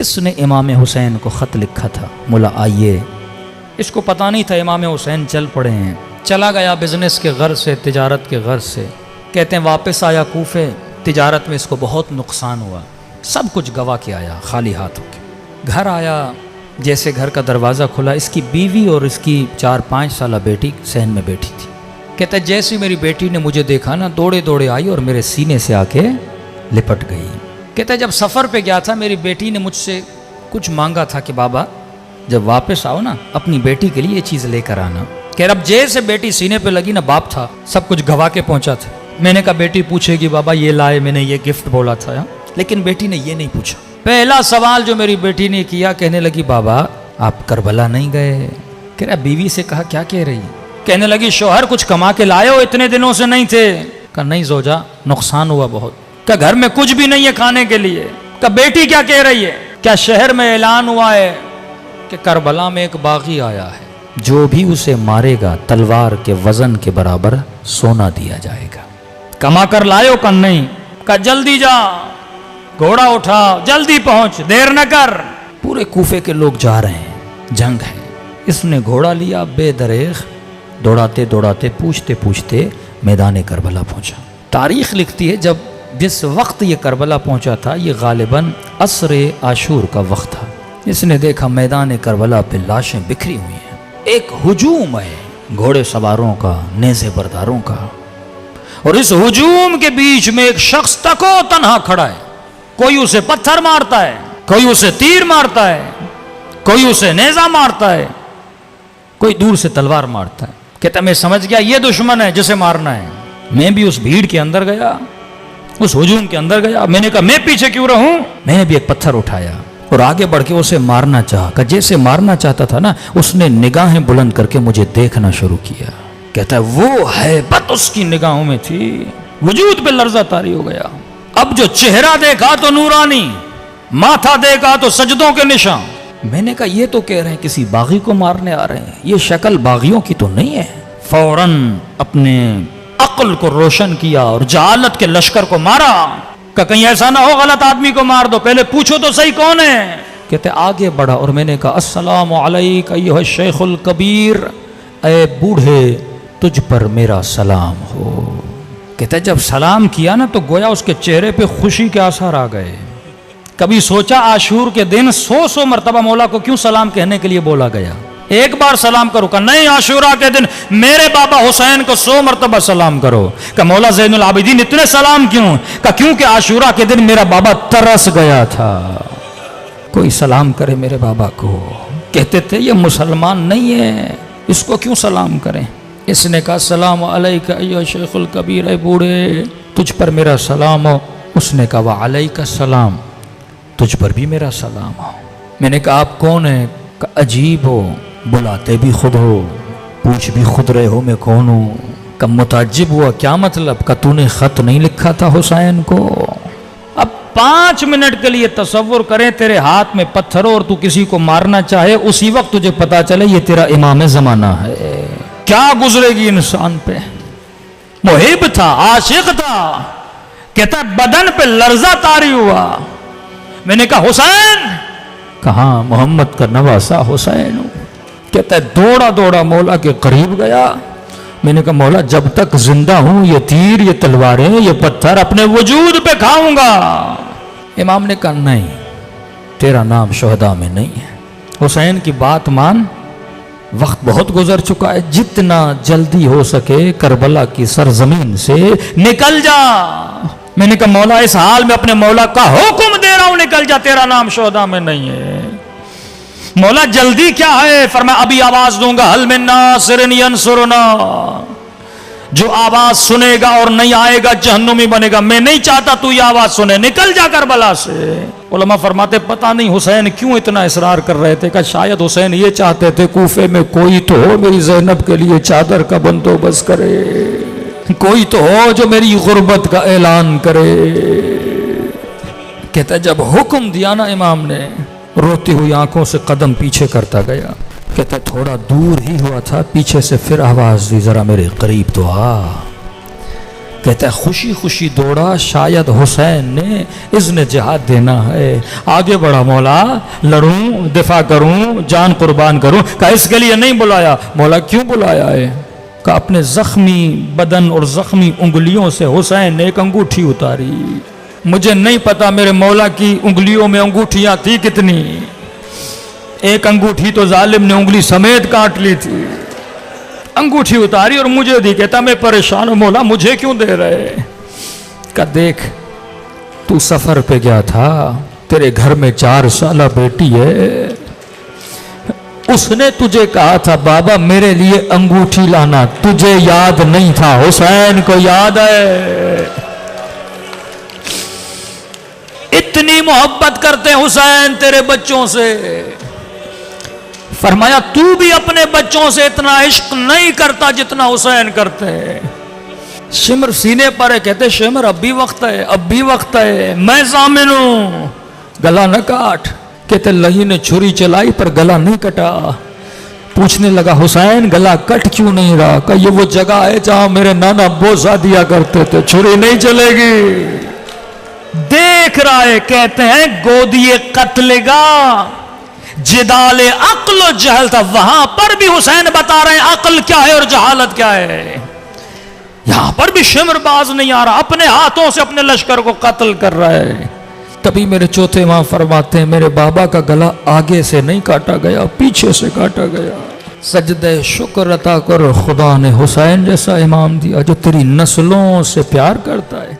اس نے امام حسین کو خط لکھا تھا، مولا آئیے۔ اس کو پتہ نہیں تھا امام حسین چل پڑے ہیں۔ چلا گیا بزنس کے غرض سے، تجارت کے غرض سے۔ کہتے ہیں واپس آیا کوفے، تجارت میں اس کو بہت نقصان ہوا، سب کچھ گوا کے آیا خالی ہاتھ ہو کے۔ گھر آیا، جیسے گھر کا دروازہ کھلا، اس کی بیوی اور اس کی 4-5 سالہ بیٹی صحن میں بیٹھی تھی۔ کہتا ہے جیسے میری بیٹی نے مجھے دیکھا نا، دوڑے دوڑے آئی اور میرے سینے سے آ کے لپٹ گئی۔ کہتا ہے جب سفر پہ گیا تھا، میری بیٹی نے مجھ سے کچھ مانگا تھا کہ بابا جب واپس آؤ نا، اپنی بیٹی کے لیے یہ چیز لے کر آنا۔ کہ اب جیسے بیٹی سینے پہ لگی نا، باپ تھا، سب کچھ گوا کے پہنچا تھا۔ میں نے کہا بیٹی پوچھے گی بابا یہ لائے، میں نے یہ گفٹ بولا تھا، لیکن بیٹی نے یہ نہیں پوچھا۔ پہلا سوال جو میری بیٹی نے کیا، کہنے لگی بابا آپ کربلا نہیں گئے؟ کہہ رہا بیوی سے کہا کیا کہہ رہی؟ کہنے لگی شوہر کچھ کما کے لائے ہو، اتنے دنوں سے نہیں تھے؟ کہا نہیں زوجہ، نقصان ہوا بہت۔ کہ گھر میں کچھ بھی نہیں ہے کھانے کے لیے۔ کہ بیٹی کیا کہہ رہی ہے؟ کیا شہر میں اعلان ہوا ہے کہ کربلا میں ایک باغی آیا ہے، جو بھی اسے مارے گا تلوار کے وزن کے برابر سونا دیا جائے گا۔ کما کر لائے ہو؟ کہ نہیں۔ کہ جلدی جا، گھوڑا اٹھا، جلدی پہنچ، دیر نہ کر۔ پورے کوفے کے لوگ جا رہے ہیں، جنگ ہے۔ اس نے گھوڑا لیا، بے دریغ دوڑاتے دوڑاتے پوچھتے پوچھتے میدان کربلا پہنچا۔ تاریخ لکھتی ہے جب جس وقت یہ کربلا پہنچا تھا، یہ غالباً عصر عاشور کا وقت تھا۔ اس نے دیکھا میدان کربلا پہ لاشیں بکھری ہوئی ہیں، ایک ہجوم ہے گھوڑے سواروں کا، نیزے برداروں کا، اور اس ہجوم کے بیچ میں ایک شخص تکو تنہا کھڑا ہے۔ کوئی اسے پتھر مارتا ہے، کوئی اسے تیر مارتا ہے، کوئی اسے نیزہ مارتا ہے، کوئی دور سے تلوار مارتا ہے۔ کہتا میں سمجھ گیا یہ دشمن ہے جسے مارنا ہے۔ میں بھی اس بھیڑ کے اندر گیا، اس ہجوم کے اندر گیا۔ میں نے کہا میں پیچھے کیوں رہوں؟ میں نے بھی ایک پتھر اٹھایا اور آگے بڑھ کے اسے مارنا چاہا۔ کہ جیسے مارنا چاہتا تھا نا، اس نے نگاہیں بلند کر کے مجھے دیکھنا شروع کیا۔ کہتا ہے وہ ہیبت اس کی نگاہوں میں تھی، وجود پہ لرزہ طاری ہو گیا۔ اب جو چہرہ دیکھا تو نورانی، ماتھا دیکھا تو سجدوں کے نشان۔ میں نے کہا یہ تو کہہ رہے ہیں کسی باغی کو مارنے آ رہے ہیں، یہ شکل باغیوں کی تو نہیں ہے۔ فوراً اپنے عقل کو روشن کیا اور جہالت کے لشکر کو مارا۔ کہ کہیں ایسا نہ ہو غلط آدمی کو مار دو، پہلے پوچھو تو صحیح کون ہے۔ کہتے آگے بڑھا اور میں نے کہا السلام علیک ایھا الشیخ الکبیر، اے بوڑھے تجھ پر میرا سلام ہو۔ کہتے جب سلام کیا نا تو گویا اس کے چہرے پہ خوشی کے آثار آ گئے۔ کبھی سوچا عاشور کے دن 100 مرتبہ مولا کو کیوں سلام کہنے کے لیے بولا گیا؟ ایک بار سلام کرو۔ کہ نہیں، عاشورہ کے دن میرے بابا حسین کو 100 مرتبہ سلام کرو۔ کہ مولا زین العابدین اتنے سلام کیوں؟ کہ کیونکہ عاشورہ کے دن میرا بابا ترس گیا تھا، کوئی سلام کرے میرے بابا کو۔ کہتے تھے یہ مسلمان نہیں ہے، اس کو کیوں سلام کریں؟ اس نے کہا السلام علیک ایھا شیخ الکبیر، اے بوڑھے تجھ پر میرا سلام ہو۔ اس نے کہا وعلیک السلام، تجھ پر بھی میرا سلام ہو۔ میں نے کہا آپ کون ہیں؟ کہ عجیب ہو، بلاتے بھی خود ہو، پوچھ بھی خود رہے ہو میں کون ہوں۔ کہ متعجب ہوا کیا مطلب؟ کہ تو نے خط نہیں لکھا تھا حسین کو؟ اب 5 منٹ کے لیے تصور کریں تیرے ہاتھ میں پتھر ہو اور تو کسی کو مارنا چاہے، اسی وقت تجھے پتا چلے یہ تیرا امام زمانہ ہے، کیا گزرے گی انسان پہ؟ محب تھا، عاشق تھا۔ کہتا ہے بدن پہ لرزہ طاری ہوا۔ میں نے کہا حسین؟ کہاں محمد کا نواسا حسین ہوں۔ کہتا ہے دوڑا دوڑا مولا کے قریب گیا۔ میں نے کہا مولا جب تک زندہ ہوں یہ تیر، یہ تلواریں، یہ پتھر اپنے وجود پہ کھاؤں گا۔ امام نے کہا نہیں، تیرا نام شہداء میں نہیں ہے۔ حسین کی بات مان، وقت بہت گزر چکا ہے، جتنا جلدی ہو سکے کربلا کی سرزمین سے نکل جا۔ میں نے کہا مولا اس حال میں اپنے مولا کا حکم دے رہا ہوں نکل جا، تیرا نام شہداء میں نہیں ہے۔ مولا جلدی کیا ہے؟ فرمایا ابھی آواز دوں گا حل من ناصر ینصرنا، جو آواز سنے گا اور نہیں آئے گا جہنمی بنے گا۔ میں نہیں چاہتا تو یہ آواز سنے، نکل جا کربلا سے۔ علماء فرماتے پتہ نہیں حسین کیوں اتنا اصرار کر رہے تھے، کہ شاید حسین یہ چاہتے تھے کوفے میں کوئی تو ہو میری زینب کے لیے چادر کا بندوبست کرے، کوئی تو ہو جو میری غربت کا اعلان کرے۔ کہتا ہے جب حکم دیا نا امام نے، روتی ہوئی آنکھوں سے قدم پیچھے کرتا گیا۔ کہتا ہے تھوڑا دور ہی ہوا تھا، پیچھے سے پھر آواز دی ذرا میرے قریب تو آ۔ کہتا ہے خوشی خوشی دوڑا، شاید حسین نے اذن جہاد دینا ہے، آگے بڑھا، مولا لڑوں، دفاع کروں، جان قربان کروں۔ کہا اس کے لیے نہیں بلایا۔ مولا کیوں بلایا ہے؟ کہ اپنے زخمی بدن اور زخمی انگلیوں سے حسین نے ایک انگوٹھی اتاری۔ مجھے نہیں پتا میرے مولا کی انگلیوں میں انگوٹھیاں تھی کتنی، ایک انگوٹھی تو ظالم نے انگلی سمیت کاٹ لی تھی، انگوٹھی اتاری اور مجھے دی۔ کہتا میں پریشان ہوں، مولا مجھے کیوں دے رہے؟ کہ دیکھ تو سفر پہ گیا تھا، تیرے گھر میں 4 سالہ بیٹی ہے، اس نے تجھے کہا تھا بابا میرے لیے انگوٹھی لانا، تجھے یاد نہیں تھا، حسین کو یاد ہے۔ اتنی محبت کرتے ہیں حسین تیرے بچوں سے۔ فرمایا تو بھی اپنے بچوں سے اتنا عشق نہیں کرتا جتنا حسین کرتے ہیں۔ شمر سینے پر ہے، کہتے شمر اب بھی وقت ہے، اب بھی وقت ہے، میں ضامن ہوں، گلا نہ کاٹ۔ کہتے لہی نے چھری چلائی پر گلا نہیں کٹا۔ پوچھنے لگا حسین گلا کٹ کیوں نہیں رہا؟ کہ یہ وہ جگہ ہے جہاں میرے نانا بوسہ دیا کرتے تھے، چھری نہیں چلے گی۔ دیکھ رہا ہے، کہتے ہیں گودی قتل گا جدال عقل و جہل تھا، وہاں پر بھی حسین بتا رہے ہیں عقل کیا ہے اور جہالت کیا ہے۔ یہاں پر بھی شمر باز نہیں آ رہا، اپنے ہاتھوں سے اپنے لشکر کو قتل کر رہا ہے۔ تبھی میرے چوتھے ماں فرماتے ہیں میرے بابا کا گلا آگے سے نہیں کاٹا گیا، پیچھے سے کاٹا گیا۔ سجدہ شکر عطا کر خدا نے حسین جیسا امام دیا جو تیری نسلوں سے پیار کرتا ہے۔